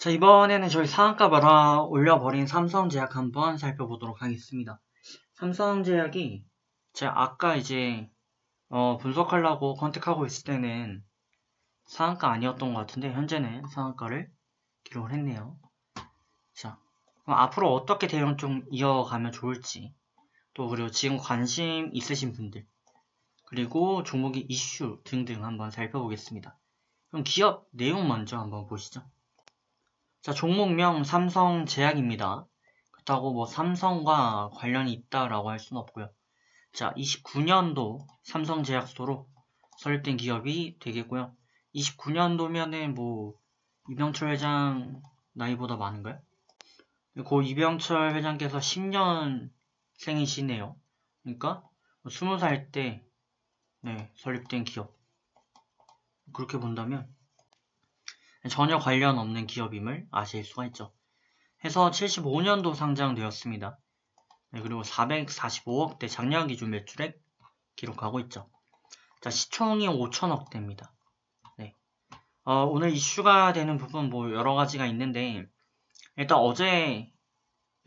자, 이번에는 저희 상한가 말아 올려버린 삼성제약 한번 살펴보도록 하겠습니다. 삼성제약이 제가 아까 이제 분석하려고 컨택하고 있을 때는 상한가 아니었던 것 같은데 현재는 상한가를 기록을 했네요. 자, 그럼 앞으로 어떻게 대응 좀 이어가면 좋을지, 또 그리고 지금 관심 있으신 분들, 그리고 종목의 이슈 등등 한번 살펴보겠습니다. 그럼 기업 내용 먼저 한번 보시죠. 자, 종목명 삼성제약입니다. 그렇다고 뭐 삼성과 관련이 있다라고 할 수는 없고요. 자, 29년도 삼성제약소로 설립된 기업이 되겠고요. 29년도면은 뭐 이병철 회장 나이보다 많은가요? 고 이병철 회장께서 10년생이시네요. 그러니까 20살 때 설립된 기업. 그렇게 본다면 전혀 관련 없는 기업임을 아실 수가 있죠. 해서 75년도 상장되었습니다. 그리고 445억대 작년 기준 매출액 기록하고 있죠. 자, 시총이 5천억대입니다. 오늘 이슈가 되는 부분 뭐 여러 가지가 있는데 일단 어제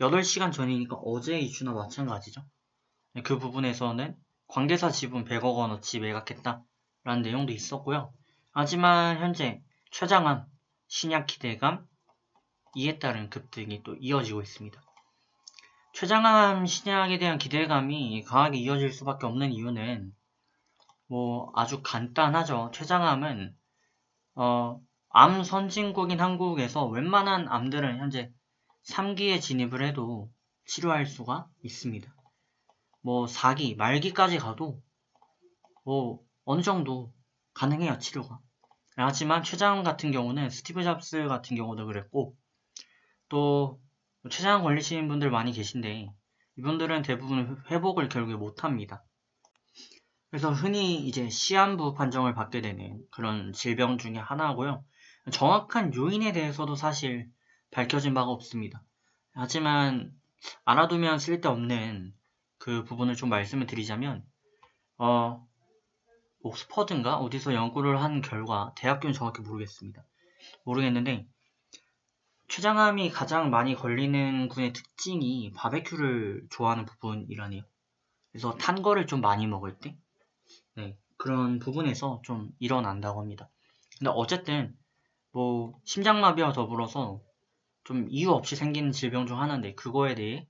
8시간 전이니까 어제 이슈나 마찬가지죠. 그 부분에서는 광대사 지분 100억 원어치 매각했다 라는 내용도 있었고요. 하지만 현재 최장암, 신약 기대감, 이에 따른 급등이 또 이어지고 있습니다. 최장암 신약에 대한 기대감이 강하게 이어질 수밖에 없는 이유는 뭐 아주 간단하죠. 최장암은 암 선진국인 한국에서 웬만한 암들은 현재 3기에 진입을 해도 치료할 수가 있습니다. 뭐 4기, 말기까지 가도 뭐 어느 정도 가능해요, 치료가. 하지만 최장암 같은 경우는 스티브 잡스 같은 경우도 그랬고 또 최장암 걸리시는 분들 많이 계신데 이분들은 대부분 회복을 결국에 못합니다. 그래서 흔히 이제 시한부 판정을 받게 되는 그런 질병 중에 하나고요. 정확한 요인에 대해서도 사실 밝혀진 바가 없습니다. 하지만 알아두면 쓸데없는 그 부분을 좀 말씀을 드리자면 옥스퍼드인가 어디서 연구를 한 결과, 대학교는 정확히 모르겠는데 췌장암이 가장 많이 걸리는 군의 특징이 바베큐를 좋아하는 부분이라네요. 그래서 탄 거를 좀 많이 먹을 때 그런 부분에서 좀 일어난다고 합니다. 근데 어쨌든 뭐 심장마비와 더불어서 좀 이유 없이 생기는 질병 중 하나인데 그거에 대해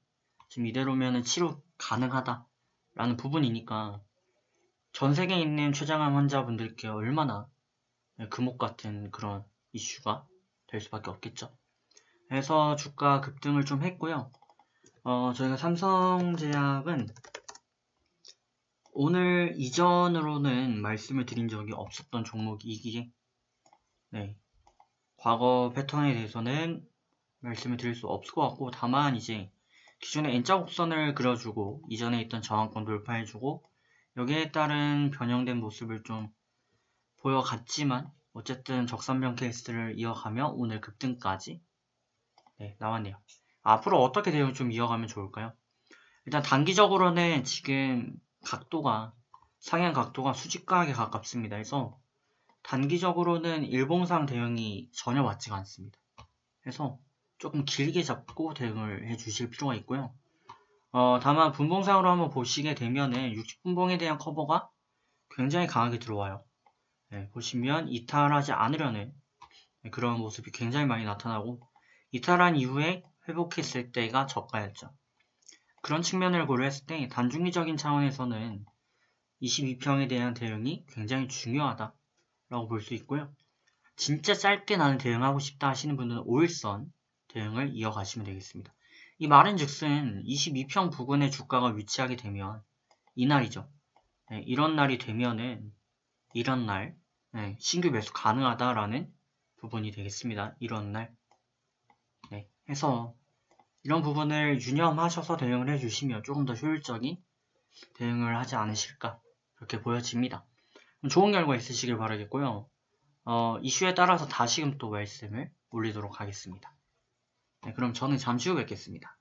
지금 이대로면 치료 가능하다라는 부분이니까 전 세계에 있는 췌장암 환자분들께 얼마나 금옥 같은 그런 이슈가 될 수밖에 없겠죠. 그래서 주가 급등을 좀 했고요. 저희가 삼성제약은 오늘 이전으로는 말씀을 드린 적이 없었던 종목이기에 과거 패턴에 대해서는 말씀을 드릴 수 없을 것 같고 다만 이제 기존의 N자 곡선을 그려주고 이전에 있던 저항권 돌파해주고 여기에 따른 변형된 모습을 좀 보여갔지만 어쨌든 적산병 케이스를 이어가며 오늘 급등까지 나왔네요. 앞으로 어떻게 대응을 좀 이어가면 좋을까요? 일단 단기적으로는 지금 상향 각도가 수직각에 가깝습니다. 그래서 단기적으로는 일봉상 대응이 전혀 맞지가 않습니다. 그래서 조금 길게 잡고 대응을 해주실 필요가 있고요. 다만 분봉상으로 한번 보시게 되면은 60분봉에 대한 커버가 굉장히 강하게 들어와요. 보시면 이탈하지 않으려는 그런 모습이 굉장히 많이 나타나고 이탈한 이후에 회복했을 때가 저가였죠. 그런 측면을 고려했을 때 단중기적인 차원에서는 22평에 대한 대응이 굉장히 중요하다라고 볼 수 있고요. 진짜 짧게 나는 대응하고 싶다 하시는 분들은 5일선 대응을 이어가시면 되겠습니다. 이 말은즉슨 22평 부근에 주가가 위치하게 되면 이날이죠. 이런 날이 되면은 이런 날 신규 매수 가능하다라는 부분이 되겠습니다. 이런 날 해서 이런 부분을 유념하셔서 대응을 해주시면 조금 더 효율적인 대응을 하지 않으실까 그렇게 보여집니다. 좋은 결과 있으시길 바라겠고요. 이슈에 따라서 다시금 또 말씀을 올리도록 하겠습니다. 그럼 저는 잠시 후 뵙겠습니다.